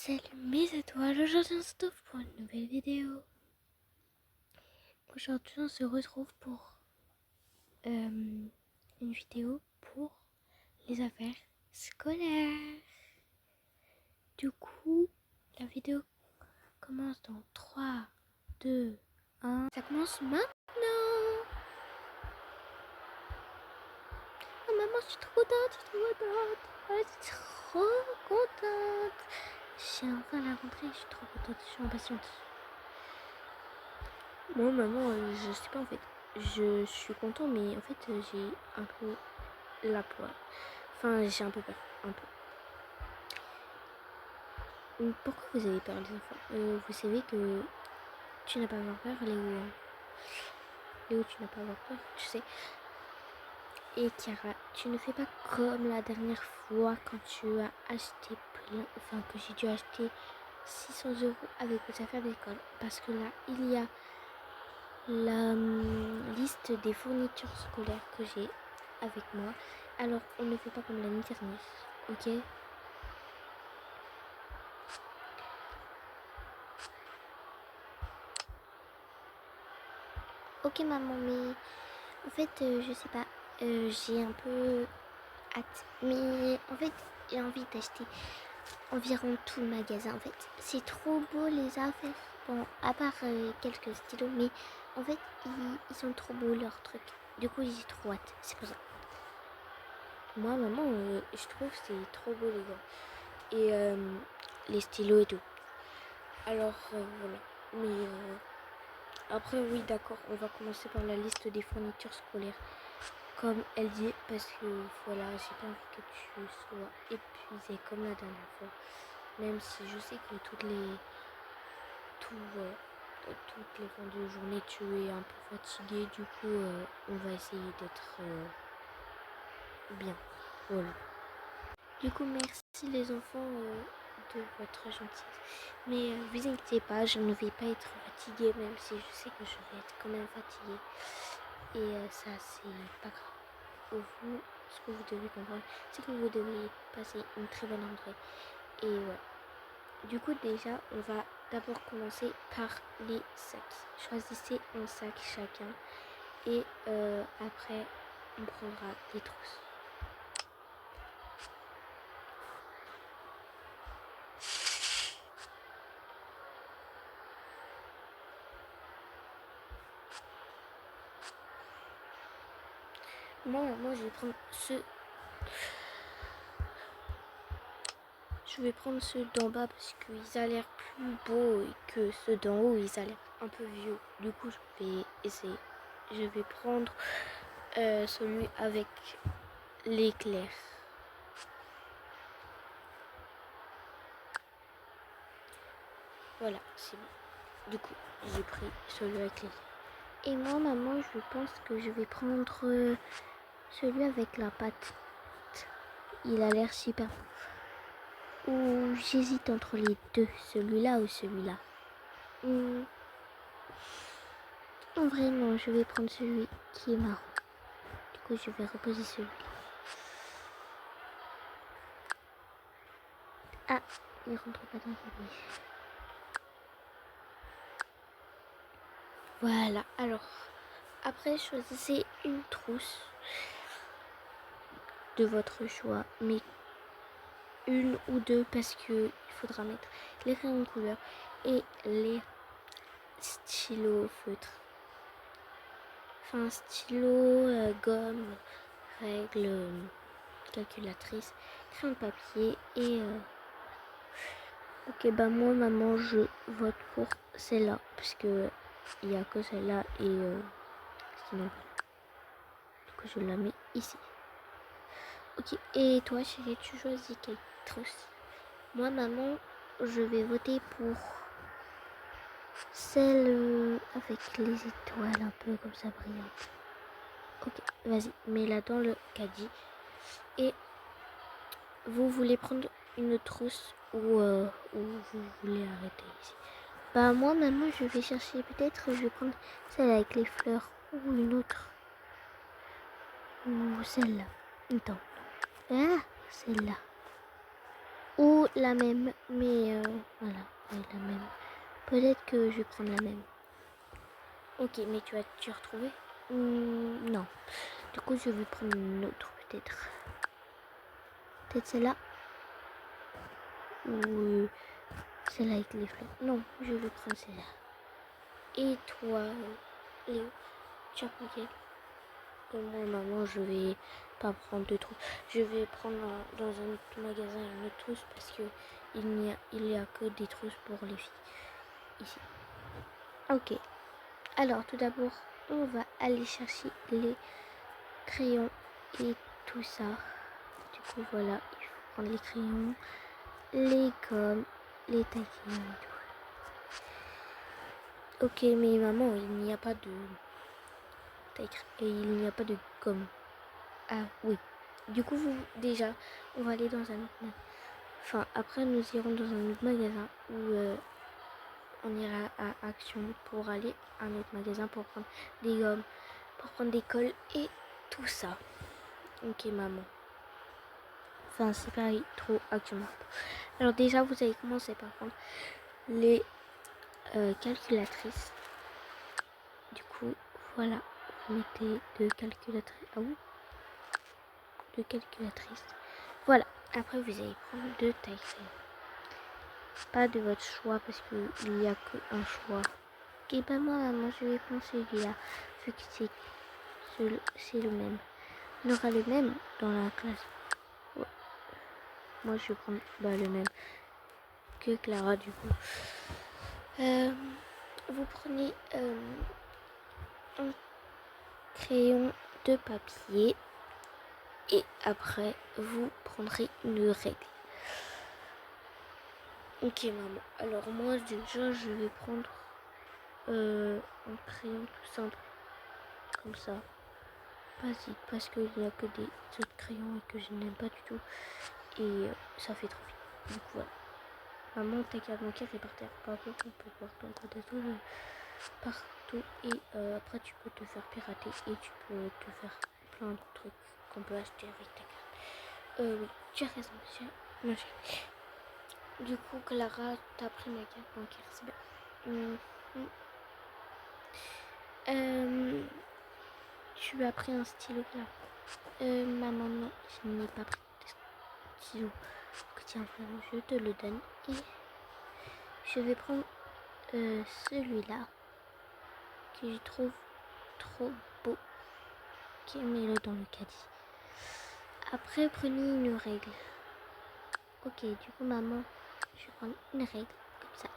Salut mes étoiles, aujourd'hui on se retrouve pour une nouvelle vidéo. Aujourd'hui on se retrouve pour une vidéo pour les affaires scolaires. Du coup, la vidéo commence dans 3, 2, 1. Ça commence maintenant. Oh maman, je suis trop contente, je suis trop contente. J'ai enfin la rentrée, je suis trop contente, je suis impatiente. Moi, maman, je sais pas en fait. Je suis content, mais en fait, j'ai un peu la poire. Enfin, j'ai un peu peur. Un peu. Pourquoi vous avez peur, les enfants? Vous savez que tu n'as pas à avoir peur, Léo. Léo, tu n'as pas à avoir peur, tu sais. Et Chiara, tu ne fais pas comme la dernière fois quand tu as acheté plein. Enfin, que j'ai dû acheter 600 € avec vos affaires d'école. Parce que là, il y a la liste des fournitures scolaires que j'ai avec moi. Alors, on ne fait pas comme l'année dernière, ok? Ok maman, mais en fait, je sais pas, j'ai un peu hâte. Mais en fait, j'ai envie d'acheter environ tout le magasin. En fait, c'est trop beau les affaires. Bon, à part quelques stylos, mais en fait, ils sont trop beaux leurs trucs. Du coup, j'ai trop hâte, c'est pour ça. Moi, maman, je trouve que c'est trop beau les gars. Et les stylos et tout. Alors, voilà. Mais après, oui, d'accord, on va commencer par la liste des fournitures scolaires. Comme elle dit, parce que voilà, j'ai pas envie que tu sois épuisée comme la dernière fois. Même si je sais que toutes les fins de journée, tu es un peu fatiguée. Du coup, on va essayer d'être bien. Voilà. Du coup, merci les enfants de votre gentillesse. Mais vous inquiétez pas, je ne vais pas être fatiguée, même si je sais que je vais être quand même fatiguée. Et ça, c'est pas grave. Vous, ce que vous devez comprendre, c'est que vous devez passer une très bonne rentrée. Et ouais. Du coup, déjà, on va d'abord commencer par les sacs. Choisissez un sac chacun. Et après, on prendra des trousses. Moi, je vais prendre ceux. Je vais prendre ceux d'en bas parce qu'ils ont l'air plus beaux et que ceux d'en haut, ils ont l'air un peu vieux. Du coup, je vais essayer. Je vais prendre celui avec l'éclair. Voilà, c'est bon. Du coup, j'ai pris celui avec l'éclair. Et moi, maman, je pense que je vais prendre celui avec la pâte. Il a l'air super beau. Ou j'hésite entre les deux, celui-là ou celui-là. En vrai, non, je vais prendre celui qui est marron. Du coup, je vais reposer celui-là. Ah, il rentre pas dans le lit. Voilà, alors, après, choisissez une trousse de votre choix, mais une ou deux parce que il faudra mettre les crayons de couleur et les stylos feutres. Enfin, stylo, gomme, règle, calculatrice, crayon de papier et... Ok, bah moi, maman, je vote pour celle-là parce que il n'y a que celle-là et sinon, du coup, je la mets ici. Ok, et toi, chérie, tu choisis quelle trousse? Moi, maman, je vais voter pour celle avec les étoiles un peu comme ça brillantes. Ok, vas-y, mets-la dans le caddie. Et vous voulez prendre une trousse ou vous voulez arrêter ici? Bah moi, maman, je vais chercher, peut-être je vais prendre celle avec les fleurs ou une autre. Ou celle-là. Attends. Ah, celle-là. Ou la même, mais voilà, ouais, la même. Peut-être que je vais prendre la même. Ok, mais tu as retrouvé? Non. Du coup, je vais prendre une autre, peut-être. Peut-être celle-là. Ou celle-là avec les fleurs. Non, je vais prendre celle-là. Et toi, Léo, tu as pris quelle? Moi, maman, je vais pas prendre de trousse. Je vais prendre dans un autre magasin une autre trousse parce que il y a que des trousses pour les filles ici. Ok. Alors, tout d'abord, on va aller chercher les crayons et tout ça. Du coup, voilà, il faut prendre les crayons, les gommes, les taquets et tout. Ok, mais maman, il n'y a pas de taille et il n'y a pas de gomme. Ah oui. Du coup, déjà, on va aller dans un autre magasin. Enfin, après, nous irons dans un autre magasin où on ira à Action pour aller à un autre magasin pour prendre des gommes, pour prendre des cols et tout ça. Ok, maman. Enfin, c'est pas trop Action. Alors déjà, vous allez commencer par prendre les calculatrices. Du coup, voilà. Vous mettez deux calculatrices. Ah oui, deux calculatrices. Voilà. Après, vous allez prendre deux tailles. Pas de votre choix parce qu'il n'y a qu'un choix. Ok, bah moi, maman, je vais prendre celui-là. Vu que c'est le même. On aura le même dans la classe. Ouais. Moi, je vais prendre le même que Clara, du coup. Vous prenez un crayon de papier et après, vous prendrez une règle. Ok, maman. Alors, moi, déjà, je vais prendre un crayon tout simple. Comme ça. Basique. Parce qu'il n'y a que des autres crayons et que je n'aime pas du tout. Et ça fait trop vite. Du coup, voilà. Maman, ta carte bancaire est par terre. Par contre, on peut voir ton code à tout partout. Et après, tu peux te faire pirater. Et tu peux te faire plein de trucs qu'on peut acheter avec ta carte. Oui, tu as raison, mon chéri. Du coup, Clara, t'as pris ma carte bancaire. C'est bien. Tu as pris un stylo là. Maman, non, je n'ai pas pris de stylo. Tiens, vraiment, je te le donne. Et je vais prendre celui-là que je trouve trop beau. Ok, mets-le dans le caddie. Après, prenez une règle. Ok, du coup, maman, je vais prendre une règle comme ça,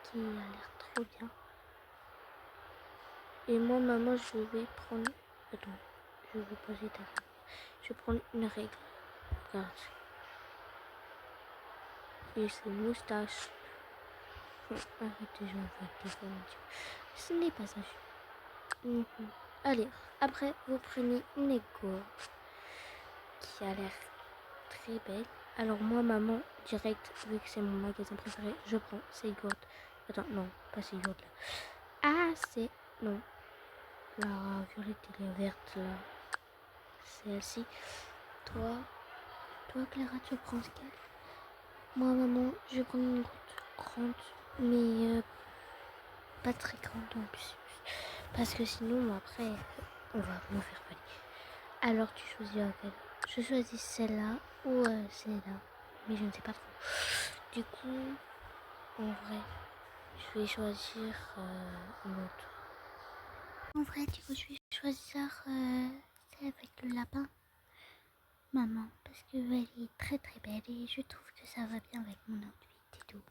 qui a l'air trop bien. Et moi, maman, je vais prendre... Attends, je vais poser ta carte. Je vais prendre une règle. Regarde. Et c'est moustache. Arrêtez, je vais faire des formations. Ce n'est pas ça. Allez, après, vous prenez une gourde qui a l'air très belle. Alors moi, maman, direct, vu que c'est mon magasin préféré, je prends ces gourdes. Attends, non, pas ces gourdes là. Ah, c'est... Non. La violette et la verte là. Celle-ci. Toi, Clara, tu prends ce qu'elle. Moi, maman, je vais prendre une gourde grande, mais pas très grande en plus. Parce que sinon, après, on va me faire paniquer. Alors, tu choisis laquelle? Je choisis celle-là ou celle-là. Mais je ne sais pas trop. Du coup, en vrai, je vais choisir une autre. En vrai, du coup, je vais choisir celle avec le lapin. Maman, parce qu'elle est très très belle et je trouve que ça va bien avec mon outfit et tout.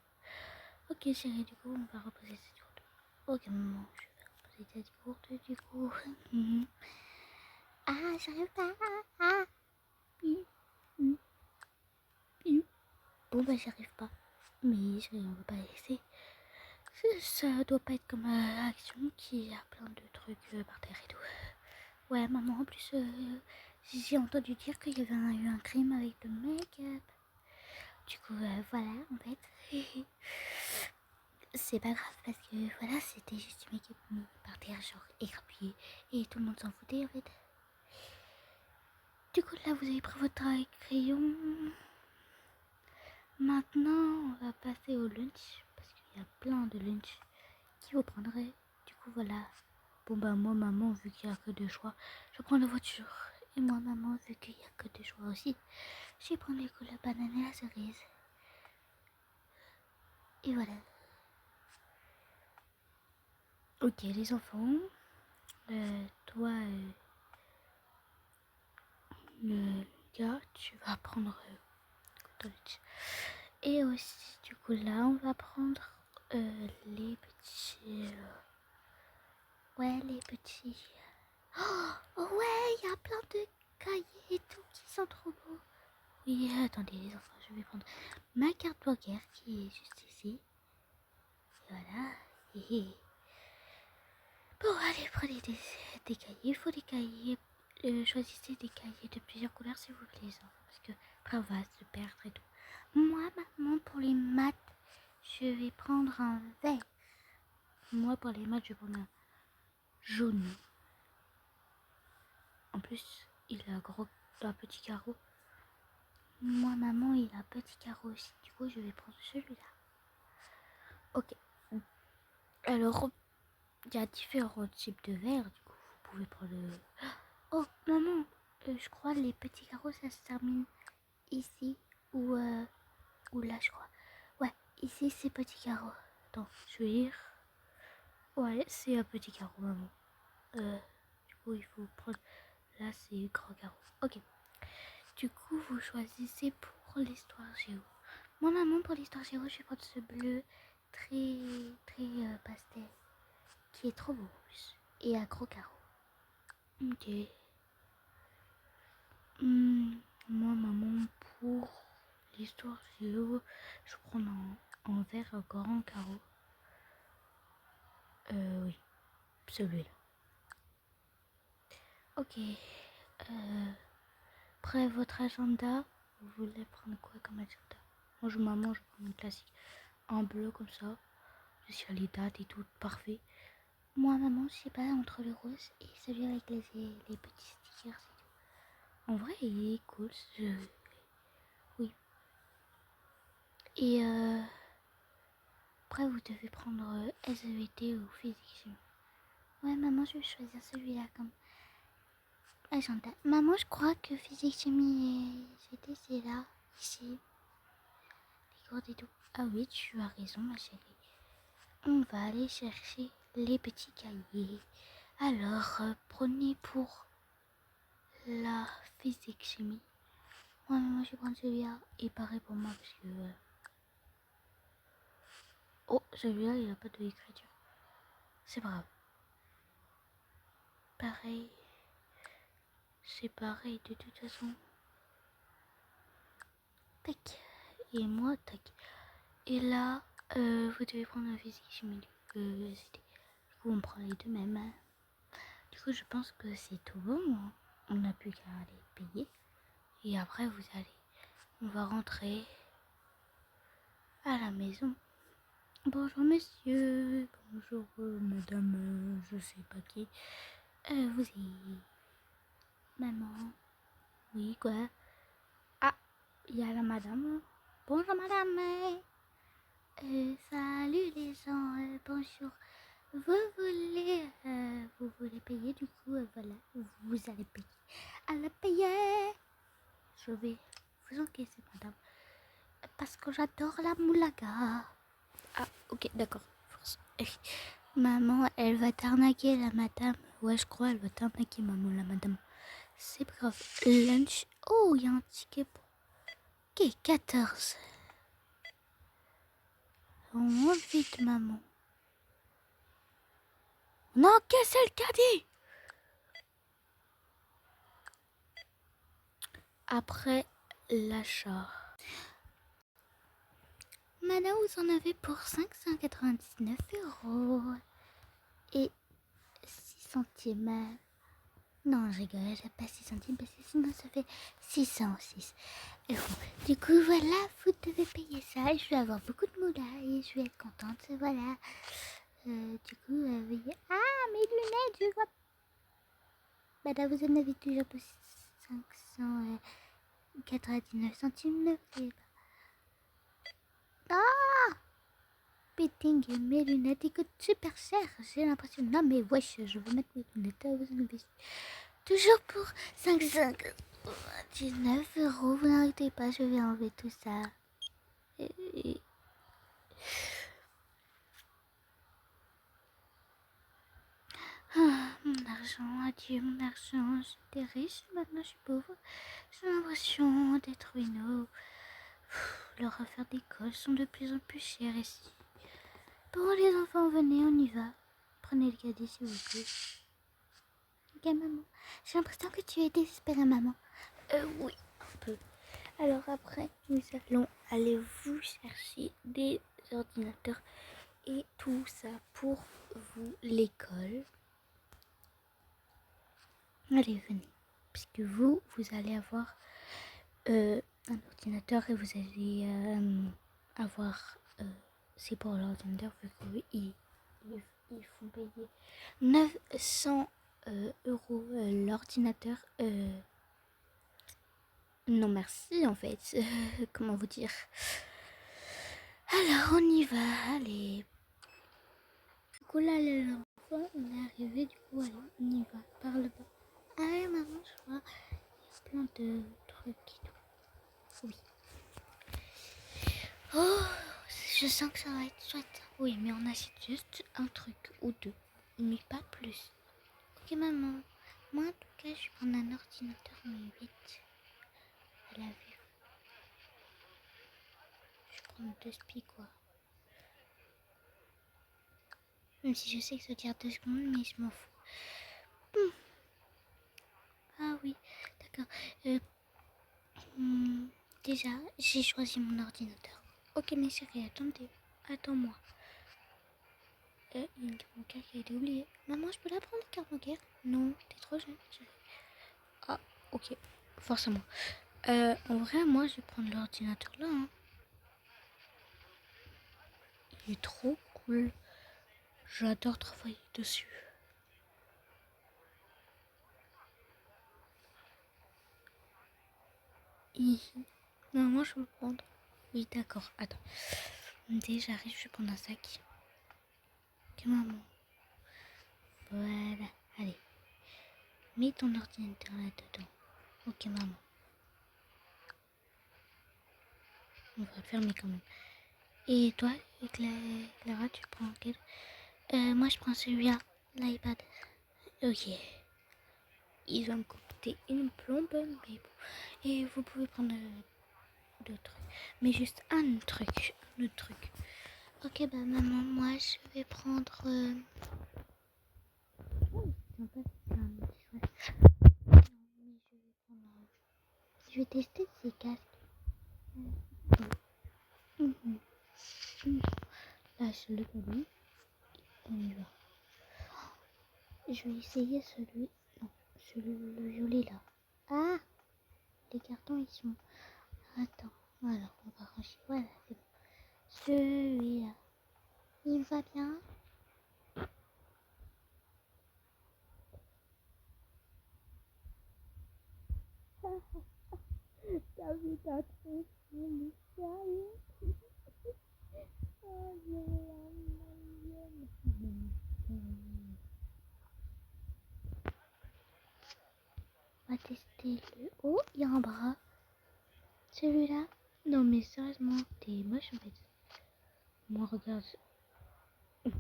Ok chérie, du coup, on va reposer cette gourde. Ok maman, je vais reposer cette gourde du coup. Ah, j'arrive pas. Ah. Bon bah j'arrive pas. Mais on va pas laisser. Ça doit pas être comme Action qui a plein de trucs par terre et tout. Ouais maman, en plus j'ai entendu dire qu'il y avait eu un crime avec le make-up. Du coup voilà en fait. C'est pas grave parce que voilà c'était juste du make-up par terre genre écrapillé et tout le monde s'en foutait en fait. Du coup là vous avez pris votre crayon. Maintenant, on va passer au lunch, parce qu'il y a plein de lunch qui vous prendrez. Du coup, voilà. Bon, bah, moi, maman, vu qu'il n'y a que deux choix, je prends la voiture. Et moi, maman, vu qu'il n'y a que deux choix aussi, je prends du coup la banane et la cerise. Et voilà. Ok, les enfants. Toi, le gars, tu vas prendre ton lunch. Et aussi, du coup, là, on va prendre les petits... ouais, les petits... Oh ouais, il y a plein de cahiers et tout qui sont trop beaux. Oui, attendez les enfants, je vais prendre ma carte bancaire qui est juste ici. Et voilà. Bon, allez, prenez des cahiers. Il faut des cahiers. Choisissez des cahiers de plusieurs couleurs s'il vous plaît, les enfants. Parce que après, on va se perdre et tout. Moi, maman, pour les maths, je vais prendre un vert. Moi, pour les maths, je vais prendre un jaune. En plus, il a un petit carreau. Moi, maman, il a un petit carreau aussi. Du coup, je vais prendre celui-là. Ok. Alors, il y a différents types de verres. Du coup, vous pouvez prendre... Oh, maman, je crois les petits carreaux, ça se termine ici ou là, je crois. Ouais, ici, c'est petit carreau. Attends, je vais lire. Ouais, c'est un petit carreau, maman. Du coup, il faut prendre... Là, c'est grand carreau. Ok. Du coup, vous choisissez pour l'histoire géo. Moi, maman, pour l'histoire géo, je vais prendre ce bleu très, très pastel, qui est trop beau en plus. Et à gros carreaux. Ok. Moi, maman, pour l'histoire géo, je prends en vert un grand carreau. Oui, celui-là. Ok. Après votre agenda, vous voulez prendre quoi comme agenda? Moi, maman, je prends une classique. En bleu comme ça. Je suis à les dates et tout, parfait. Moi, maman, je sais pas, entre le rose et celui avec les petits stickers et tout. En vrai, il est cool. Oui. Et après, vous devez prendre SVT ou physique chimie. Ouais, maman, je vais choisir celui-là comme agenda. Maman, je crois que physique chimie et SVT, c'est là, ici. Les cours et tout. Ah oui, tu as raison, ma chérie. On va aller chercher les petits cahiers. Alors, prenez pour la physique chimie. Moi, je vais prendre celui-là. Et pareil pour moi, parce que... oh, celui-là, il n'a pas de l'écriture. C'est pas grave. Pareil. C'est pareil, de toute façon. Tac. Et moi, tac. Et là, vous devez prendre la physique chimie. Du coup, on prend les deux mêmes. Hein. Du coup, je pense que c'est tout bon. Hein. On n'a plus qu'à aller payer. Et après, on va rentrer à la maison. Bonjour monsieur, bonjour madame, je sais pas qui. Vous êtes maman? Oui, quoi? Ah, il y a la madame. Bonjour madame. Salut les gens, bonjour. Vous voulez payer du coup, voilà, vous allez payer. Allez payer. Je vais vous encaisser madame. Parce que j'adore la moulaga. Ah, ok, d'accord. Maman, elle va t'arnaquer la madame. Ouais, je crois, elle va t'arnaquer maman, la madame. C'est pas grave. Lunch. Oh, il y a un ticket pour... Ok, 14. On monte vite, maman. Non, qu'est-ce le caddie? Après l'achat. Madame, vous en avez pour 599 € et 6 centimes. Non, je rigole, j'ai pas 6 centimes parce que sinon ça fait 606 €. Du coup, voilà, vous devez payer ça. Je vais avoir beaucoup de moula et je vais être contente. Voilà. Du coup, veuillez... Ah, mes lunettes, je vois. Madame, vous en avez toujours pour 599 centimes. Ne voulez pas. fitting et mes lunettes, ils coûtent super cher. J'ai l'impression. Non, mais wesh, je veux mettre mes lunettes. Toujours pour 5,19 €. Vous n'arrêtez pas, je vais enlever tout ça. Et- Ah, mon argent, adieu mon argent. J'étais riche, maintenant je suis pauvre. J'ai l'impression d'être une eau. Leurs affaires d'école sont de plus en plus chères ici. Bon, les enfants, venez, on y va. Prenez le caddie, s'il vous plaît. Ok, maman. J'ai l'impression que tu es désespérée, maman. Oui, un peu. Alors après, nous allons aller vous chercher des ordinateurs et tout ça pour vous, l'école. Allez, venez. Puisque vous allez avoir un ordinateur et vous allez avoir... c'est pour l'ordinateur vu qu'ils font payer 900 € l'ordinateur. Non merci en fait. Comment vous dire? Alors on y va, allez. Du coup là les enfants, on est arrivé, du coup allez, on y va, par le bas. Ah oui maman, je vois, il y a plein de trucs et tout. Oui. Oh, je sens que ça va être chouette. Oui, mais on achète juste un truc ou deux, mais pas plus. Ok maman, moi en tout cas je vais prendre un ordinateur mais vite. Elle a vu. Je vais prendre 2 spies quoi. Même si je sais que ça tire 2 secondes, mais je m'en fous. Ah oui, d'accord. Déjà, j'ai choisi mon ordinateur. Ok mes chéris, attendez. Attends-moi. Il y a une carte bancaire qui a été oubliée. Maman, je peux la prendre, la carte bancaire? Non, t'es trop jeune, chérie. Ah, ok. Forcément. En vrai, moi, je vais prendre l'ordinateur là. Hein. Il est trop cool. J'adore travailler dessus. Non, moi, je vais le prendre. Oui, d'accord. Attends. Dès que j'arrive, je vais prendre un sac. Ok, maman. Voilà. Allez. Mets ton ordinateur là-dedans. Ok, maman. On va le fermer quand même. Et toi, Clara, tu prends quel? Moi, je prends celui-là, l'iPad. Ok. Il va me coûter une plombe, mais bon. Et vous pouvez prendre d'autres trucs. Mais juste un truc. Un autre truc. Ok, bah maman, moi, je vais prendre... Je vais tester ces casques. Lâche-le cadeau. On y va. Je vais essayer celui... Non, le violet là. Ah, les cartons ils sont... Attends, voilà, on va ranger. Voilà, c'est bon. Celui-là. Il va bien? T'as vu ta tronche, mais sérieux? Oh, on va tester le... Oh, il y a un bras. Celui-là? Non mais sérieusement, t'es moche en fait. Moi regarde. Oh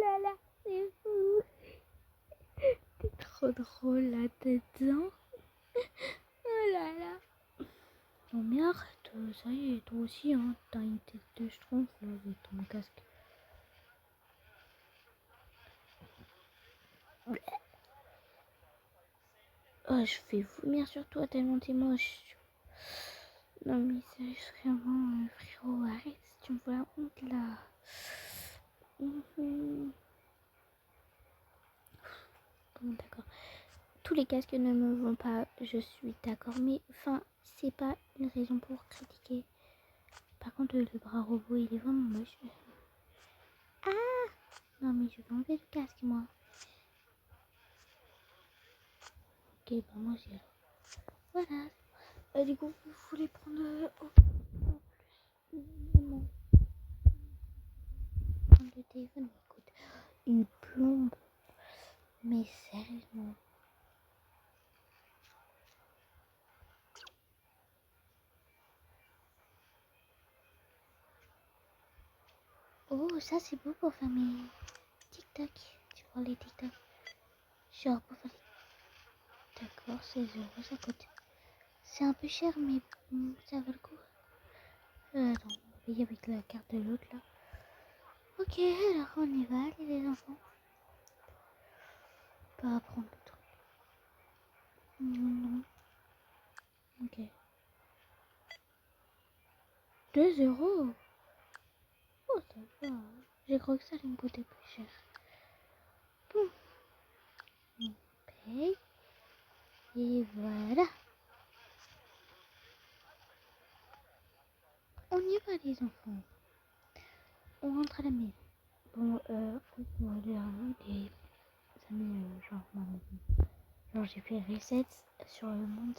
là là, c'est fou. T'es trop drôle là-dedans. Oh là là. Non mais arrête, ça y est, toi aussi, hein, t'as une tête de schtroumpf là avec ton casque. Oh, je fais vomir sur toi tellement t'es moche. Non mais c'est vraiment, frérot, arrête, tu me vois la honte là. Bon d'accord. Tous les casques ne me vont pas, je suis d'accord, mais enfin, c'est pas une raison pour critiquer. Par contre, le bras robot, il est vraiment moche. Ah! Non mais je vais enlever le casque moi. Ok, bah moi j'ai... Voilà. Du coup, vous voulez prendre... Maman, prendre le téléphone, écoute, une plombe. Mais sérieusement. Oh, ça c'est beau pour faire mes tic-tac. Tu vois les tic-tac. Genre pour faire les... D'accord, 16 euros, ça coûte. C'est un peu cher, mais ça vaut le coup. Attends, on va payer avec la carte de l'autre là. Ok, alors on y va, les enfants. Pas prendre le truc. Non. Ok. 2 euros. Oh, ça va. J'ai cru que ça allait me coûter plus cher. Bon, on paye. Et voilà. On y va, les enfants. On rentre à la maison. Bon, en fait, moi, des amis, genre, genre, j'ai fait reset sur le monde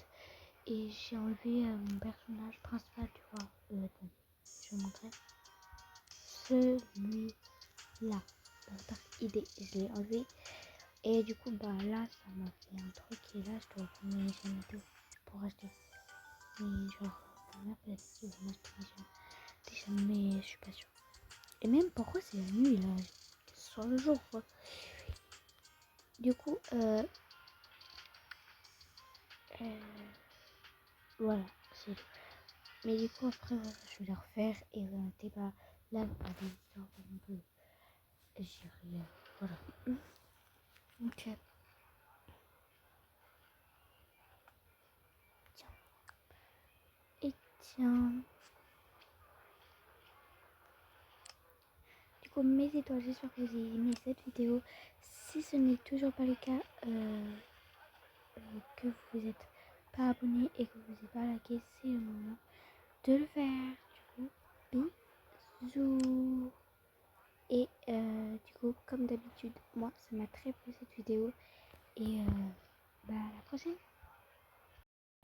et j'ai enlevé mon personnage principal, tu vois. Attends, je vais vous montrer. Celui-là, par idée, je l'ai enlevé. Et du coup, bah là, ça m'a fait un truc et là, je dois prendre mes chaînes et tout pour acheter. Mais genre, ma mère peut-être qu'il va m'acheter des chaînes, mais je suis pas sûre. Et même, pourquoi c'est la nuit là? Sur le jour, quoi. Du coup, voilà, c'est tout. Mais du coup, après, voilà, je vais le refaire et bah, là, allez, genre, un peu, j'irai, voilà. Ok. Tiens. Et tiens. Du coup, mes étoiles, j'espère que vous avez aimé cette vidéo. Si ce n'est toujours pas le cas, que vous n'êtes pas abonné et que vous n'êtes pas liké, c'est le moment de le faire. Du coup, bisous. Et du coup, comme d'habitude, moi, ça m'a très plu cette vidéo. Et bah, à la prochaine.